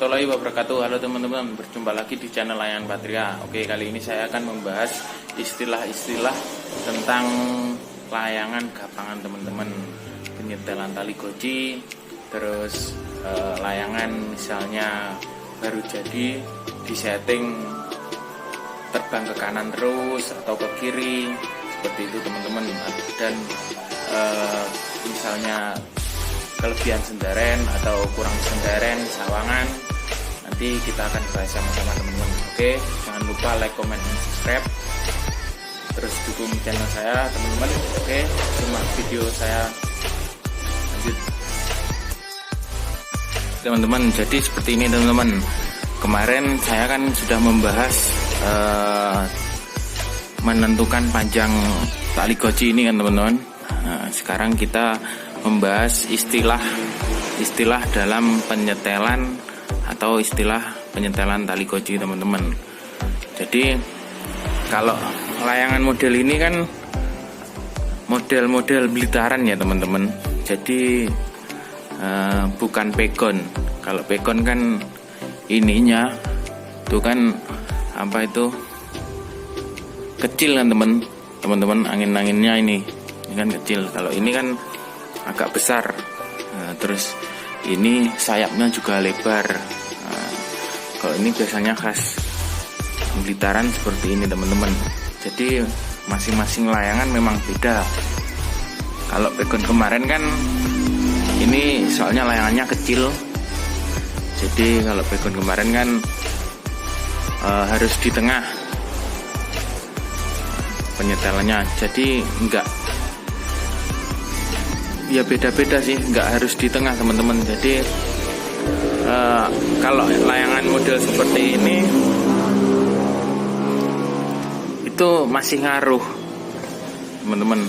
warahmatullahi wabarakatuh. Halo teman-teman, berjumpa lagi di channel Layangan Patria. Oke, kali ini saya akan membahas istilah-istilah tentang layangan gapangan teman-teman. Penyetelan tali goci, terus layangan misalnya baru jadi disetting terbang ke kanan terus atau ke kiri, seperti itu teman-teman. Dan misalnya kelebihan sendaren atau kurang sendaren sawangan, nanti kita akan bahas sama-sama teman-teman. Oke, jangan lupa like, comment, dan subscribe, terus dukung channel saya teman-teman. Oke, simak video saya lanjut teman-teman. Jadi seperti ini teman-teman, kemarin saya kan sudah membahas menentukan panjang tali goci ini kan teman-teman. Nah, sekarang kita membahas istilah dalam penyetelan atau istilah penyetelan tali goci teman-teman. Jadi kalau layangan model ini kan model Blittaran ya teman-teman. Jadi bukan pegon. Kalau pegon kan ininya itu kan apa itu kecil kan teman-teman, angin-anginnya ini kan kecil. Kalau ini kan agak besar. Nah, terus ini sayapnya juga lebar. Nah, kalau ini biasanya khas Blittaran seperti ini teman-teman. Jadi masing-masing layangan memang beda. Kalau pegon kemarin kan ini soalnya layangannya kecil. Jadi kalau pegon kemarin kan harus di tengah penyetelannya. Jadi enggak, ya beda-beda sih, nggak harus di tengah teman-teman. Jadi kalau layangan model seperti ini itu masih ngaruh teman-teman,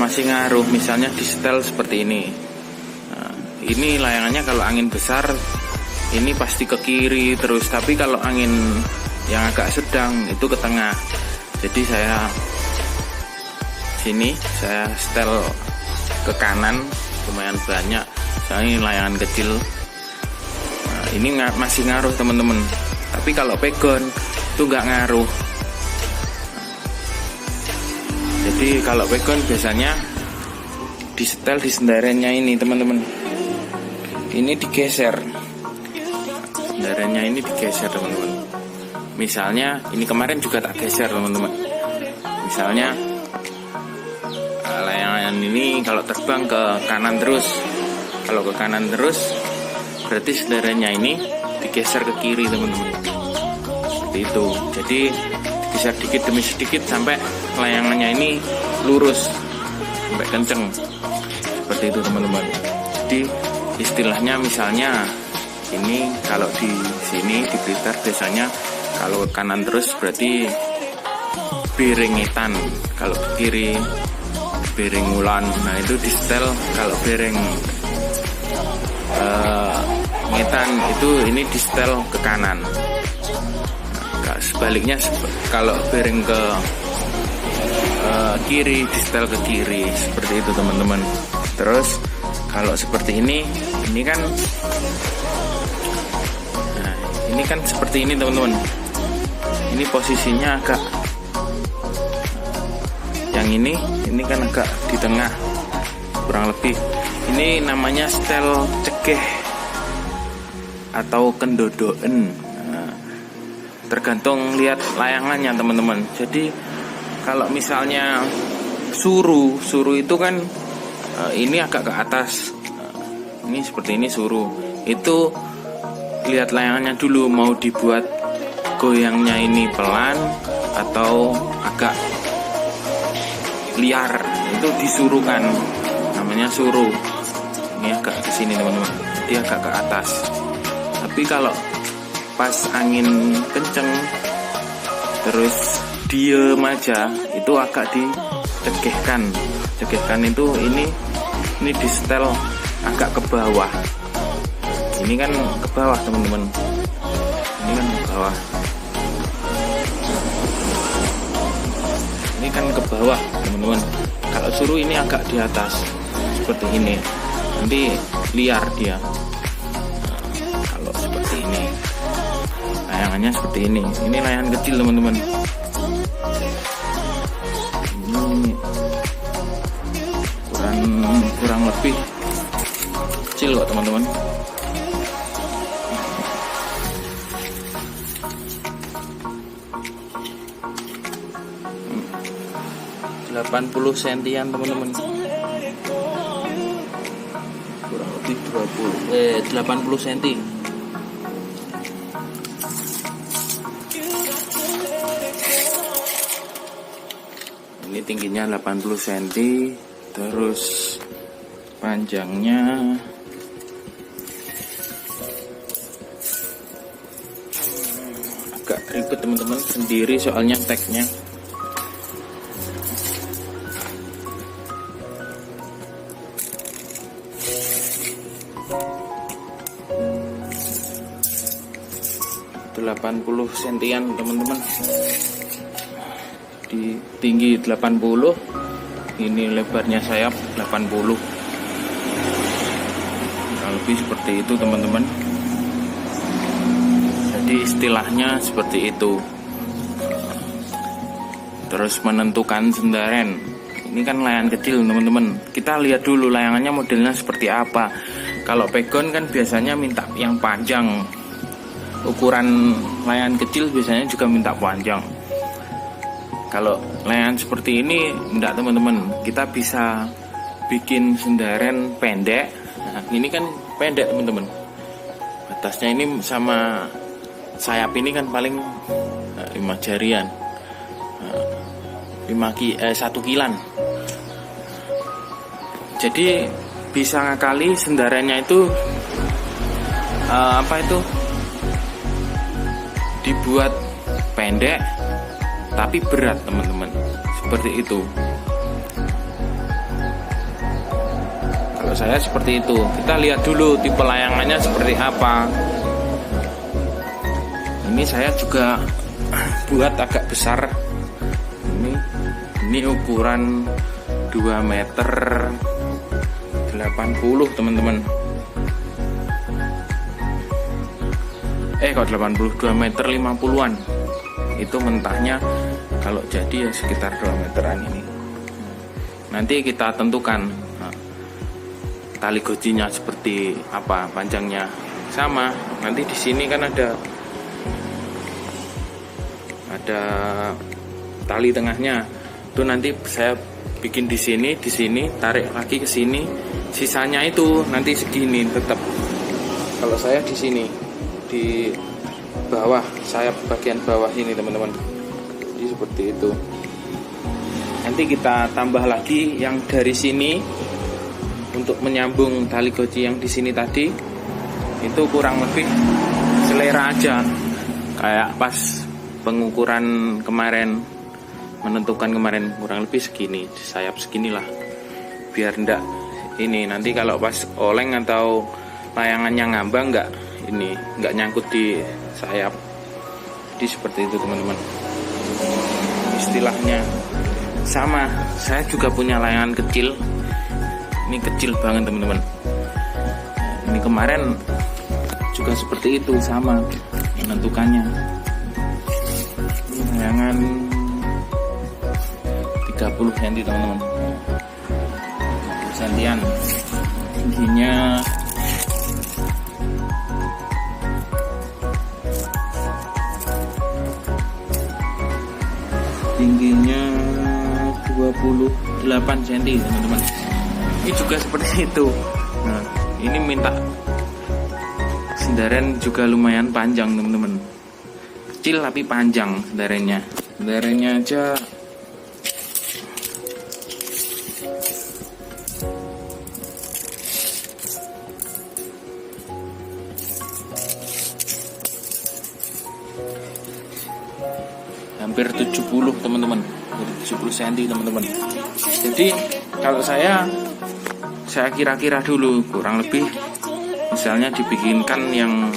masih ngaruh. Misalnya di setel seperti ini. Nah, ini layangannya kalau angin besar ini pasti ke kiri terus, tapi kalau angin yang agak sedang itu ke tengah. Jadi saya setel ke kanan lumayan banyak, soalnya ini layangan kecil. Nah, ini masih ngaruh teman-teman. Tapi kalau pegon itu nggak ngaruh. Jadi kalau pegon biasanya disetel di sendarannya ini teman-teman. Ini digeser, sendarannya ini digeser teman-teman. Misalnya ini kemarin juga tak geser teman-teman. Misalnya layangan ini kalau terbang ke kanan terus, kalau ke kanan terus berarti sendarannya ini digeser ke kiri teman-teman. Seperti itu. Jadi digeser dikit demi sedikit sampai layangannya ini lurus sampai kenceng. Seperti itu teman-teman. Jadi istilahnya misalnya ini kalau di sini di Blitar biasanya kalau ke kanan terus berarti berengetan, kalau ke kiri bereng ulan. Nah itu di setel. Kalau bereng ngetan itu ini di setel ke kanan. Nah, sebaliknya kalau bereng ke kiri di setel ke kiri. Seperti itu teman-teman. Terus kalau seperti ini kan nah, ini kan seperti ini teman-teman. Ini posisinya agak, yang ini kan agak di tengah kurang lebih. Ini namanya setel cegeh atau kendodoen. Nah, tergantung lihat layangannya teman-teman. Jadi kalau misalnya suru itu kan ini agak ke atas. Ini seperti ini suru. Itu lihat layangannya dulu, mau dibuat goyangnya ini pelan atau agak liar, itu disuruhkan, namanya suruh. Ini agak ke sini teman-teman, jadi agak ke atas. Tapi kalau pas angin kenceng terus diem aja, itu agak dicegehkan. Cegehkan itu ini di setel agak ke bawah. Ini kan ke bawah teman-teman. Ini kan ke bawah. Ini kan ke bawah teman-teman. Kalau suruh ini agak di atas seperti ini, nanti liar dia. Nah, kalau seperti ini layangannya seperti ini. Ini layangan kecil teman-teman. Ini kurang lebih kecil kok teman-teman. Hmm. 80 sentian teman-teman. Kurang lebih 80 cm. Ini tingginya 80 cm, terus panjangnya agak ribet teman-teman, sendiri soalnya tagnya. Itu 80 sentian teman-teman. Di tinggi 80, ini lebarnya sayap 80. Nah, lebih seperti itu teman-teman. Jadi istilahnya seperti itu. Terus menentukan sendaren. Ini kan layangan kecil teman-teman. Kita lihat dulu layangannya modelnya seperti apa. Kalau pegon kan biasanya minta yang panjang. Ukuran layangan kecil biasanya juga minta panjang. Kalau layangan seperti ini enggak teman-teman, kita bisa bikin sendaren pendek. Nah, ini kan pendek teman-teman, batasnya ini sama sayap ini kan paling 5 jarian, 1 kilan. Jadi bisa ngakali sendarannya itu dibuat pendek tapi berat teman-teman, seperti itu. Kalau saya seperti itu. Kita lihat dulu tipe layangannya seperti apa. Ini saya juga buat agak besar. Ini ukuran 2 meter 80 teman-teman. Kok 82 meter 50-an. Itu mentahnya kalau jadi ya sekitar 2 meteran ini. Nanti kita tentukan tali gocinya seperti apa, panjangnya sama. Nanti di sini kan ada tali tengahnya. Itu nanti saya bikin di sini, tarik lagi ke sini. Sisanya itu nanti segini tetap. Kalau saya di sini, di bawah, sayap bagian bawah ini teman-teman. Jadi seperti itu. Nanti kita tambah lagi yang dari sini untuk menyambung tali goci yang di sini tadi. Itu kurang lebih selera aja, kayak pas pengukuran kemarin, menentukan kemarin, kurang lebih segini, sayap seginilah, biar ndak ini nanti kalau pas oleng atau layangannya ngambang nggak nyangkut di sayap. Jadi seperti itu teman-teman, istilahnya sama. Saya juga punya layangan kecil, ini kecil banget teman-teman. Ini kemarin juga seperti itu, sama menentukannya. Ini layangan 30 cm teman-teman, 30 cm tingginya. Tingginya 28 cm teman-teman. Ini juga seperti itu. Nah, ini minta sendaren juga lumayan panjang teman-teman. Kecil tapi panjang sendarannya. Sendarannya aja hampir 70 teman-teman, 70 cm teman-teman. Jadi kalau saya kira-kira dulu kurang lebih, misalnya dibikinkan yang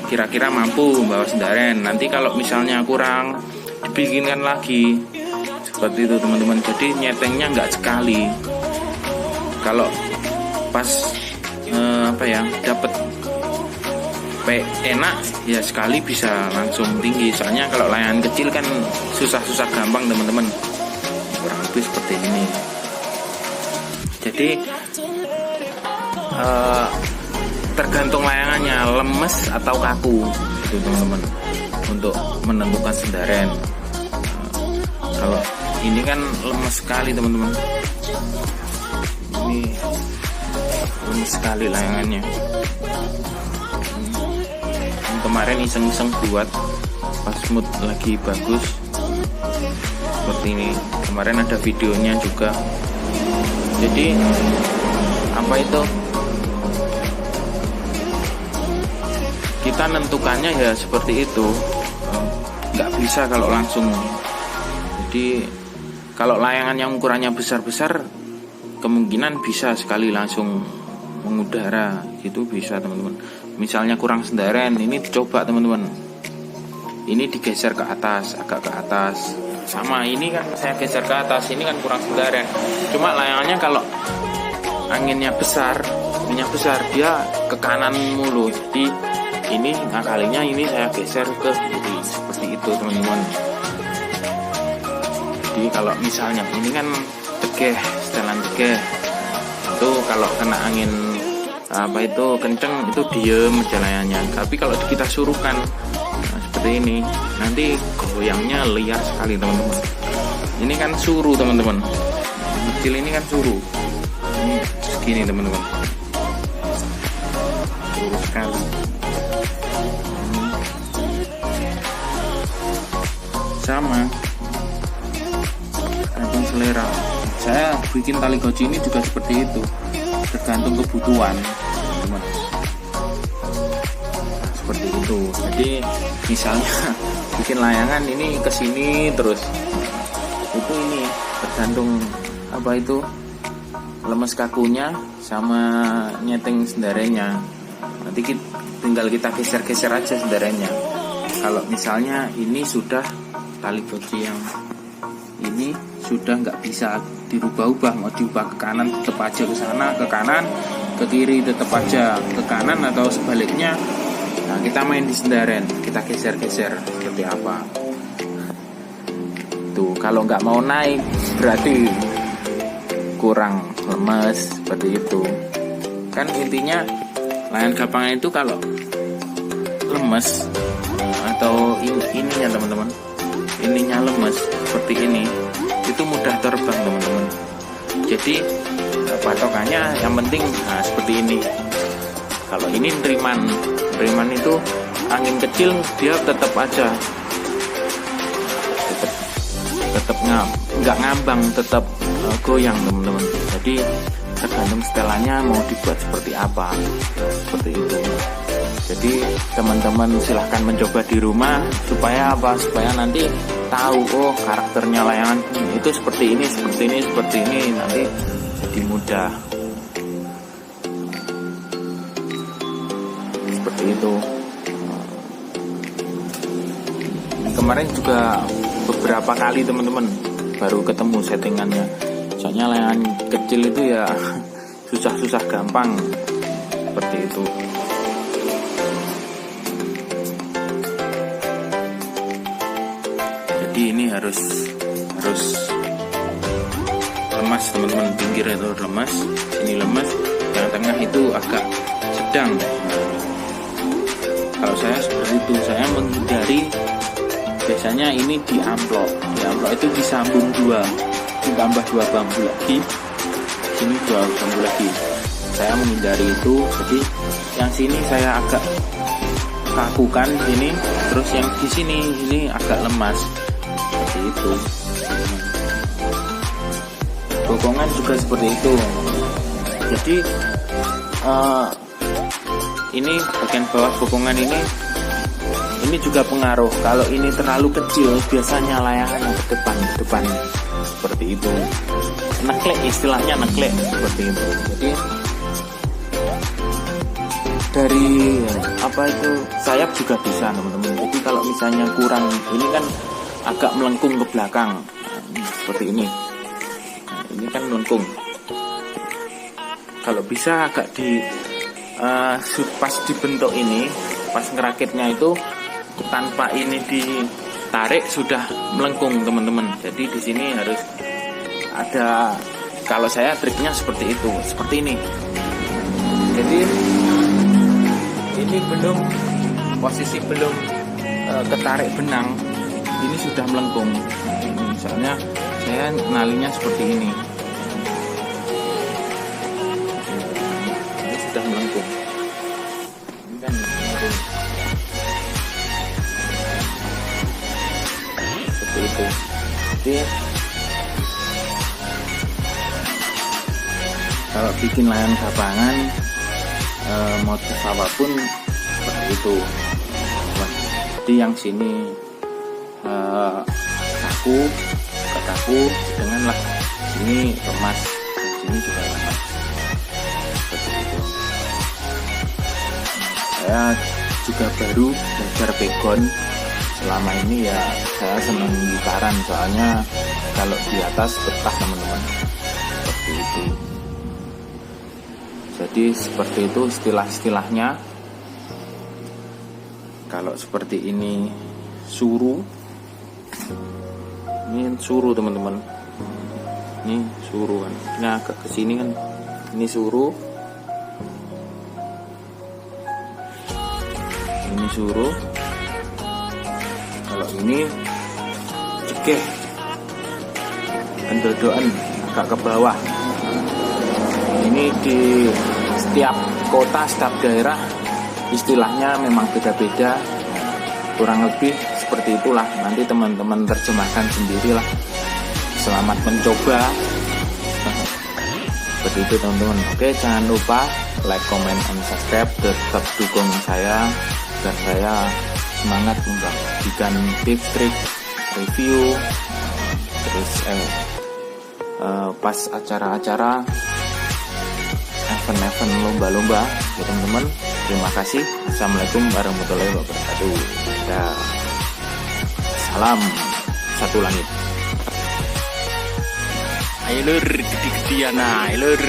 kira-kira mampu bawa sendaren. Nanti kalau misalnya kurang, dibikinkan lagi seperti itu teman-teman. Jadi nyetengnya nggak sekali. Kalau pas dapat enak ya sekali bisa langsung tinggi. Soalnya kalau layangan kecil kan susah-susah gampang teman-teman, kurang lebih seperti ini. Jadi tergantung layangannya lemes atau kaku gitu teman-teman untuk menentukan sendaren. Kalau ini kan lemes sekali teman-teman, ini lemes sekali layangannya. Kemarin iseng-iseng buat pas mood lagi bagus seperti ini. Kemarin ada videonya juga. Jadi apa itu, kita nentukannya ya seperti itu, nggak bisa kalau langsung. Jadi kalau layangan yang ukurannya besar-besar kemungkinan bisa sekali langsung mengudara, itu bisa teman-teman. Misalnya kurang sendaren, ini coba teman-teman, ini digeser ke atas, agak ke atas. Sama ini kan saya geser ke atas, ini kan kurang sendaren. Cuma layangannya kalau anginnya besar dia ke kanan mulu. Jadi ini ngakalinya ini saya geser ke kiri seperti itu teman-teman. Jadi kalau misalnya ini kan tegeh, setelan tegeh, itu kalau kena angin apa itu kenceng itu diem aja layangannya. Tapi kalau kita suruhkan seperti ini, nanti goyangnya liar sekali teman-teman. Ini kan suruh teman-teman, kecil ini kan suruh. Ini segini teman-teman, suruh sekali. Sama tergantung selera. Saya bikin tali goji ini juga seperti itu, tergantung kebutuhan teman-teman. Seperti itu. Jadi misalnya bikin layangan ini ke sini terus, itu ini tergantung apa itu lemes kakunya sama nyeteng sendarennya. Nanti tinggal kita geser-geser aja sendarennya. Kalau misalnya ini sudah tali goji yang ini sudah nggak bisa dirubah-ubah, mau diubah ke kanan tetap aja ke sana, ke kanan ke kiri tetap aja ke kanan, atau sebaliknya. Nah, kita main di sendaren, kita geser-geser seperti apa. Tuh, kalau nggak mau naik berarti kurang lemes seperti itu. Kan intinya layangan gapangan itu kalau lemes atau ininya teman-teman, ininya lemes seperti ini, itu mudah terbang teman-teman. Jadi patokannya yang penting seperti ini. Kalau ini neriman itu angin kecil dia tetap aja tetap nggak ngambang, tetap goyang teman-teman. Jadi tergantung setelannya mau dibuat seperti apa, seperti itu. Jadi teman-teman silahkan mencoba di rumah supaya apa? Supaya nanti tahu, oh karakternya layangan itu seperti ini, seperti ini, seperti ini. Nanti jadi mudah. Seperti itu. Kemarin juga beberapa kali teman-teman baru ketemu settingannya. Soalnya layangan kecil itu ya susah-susah gampang seperti itu. Jadi ini harus lemas teman-teman, pinggir itu lemas, ini lemas, yang tengah itu agak sedang. Kalau saya seperti itu, saya menghindari biasanya ini di amplop itu disambung dua, ditambah 2 bambu lagi, sini 2 bambu lagi. Saya menghindari itu, jadi yang sini saya agak kakukan sini, terus yang di sini ini agak lemas. Seperti itu. Bokongan juga seperti itu. Jadi ini bagian bawah bokongan ini juga pengaruh. Kalau ini terlalu kecil, biasanya layangan ke depan seperti itu. Neklek, istilahnya neklek seperti itu. Jadi dari apa itu sayap juga bisa teman-teman. Jadi kalau misalnya kurang, ini kan agak melengkung ke belakang, seperti ini. Nah, ini kan melengkung. Kalau bisa agak di pas dibentuk ini pas ngerakitnya itu tanpa ini ditarik sudah melengkung teman-teman. Jadi di sini harus ada, kalau saya triknya seperti itu, seperti ini. Jadi ini belum, posisi belum ketarik benang, ini sudah melengkung. Misalnya saya nalinya seperti ini, sudah melengkung. Ini kan melengkung. Seperti itu. Jadi kalau bikin layan gapangan motif apapun seperti itu. Jadi yang sini kaku dengan lah, sini remas, sini juga remas. Seperti itu. Saya juga baru belajar pegon. Selama ini ya saya senang gitaran, soalnya kalau di atas betah teman-teman. Seperti itu. Jadi seperti itu istilah-istilahnya. Kalau seperti ini suru, ini suru teman-teman. Ini suru kan, ini agak kesini kan, ini suru, ini suru. Kalau ini cekeh, pendodokan agak ke bawah. Ini di setiap kota, setiap daerah istilahnya memang beda-beda, kurang lebih seperti itulah. Nanti teman-teman terjemahkan sendirilah. Selamat mencoba. Seperti itu teman-teman. Oke, jangan lupa like, comment, and subscribe. Tetap dukung saya agar saya semangat membagikan tips, trik, review, terus pas acara-acara, event-event lomba-lomba ya teman-teman. Terima kasih. Assalamualaikum warahmatullahi wabarakatuh. Dan salam satu langit. Ayo lur, gede-gedean ayo lur.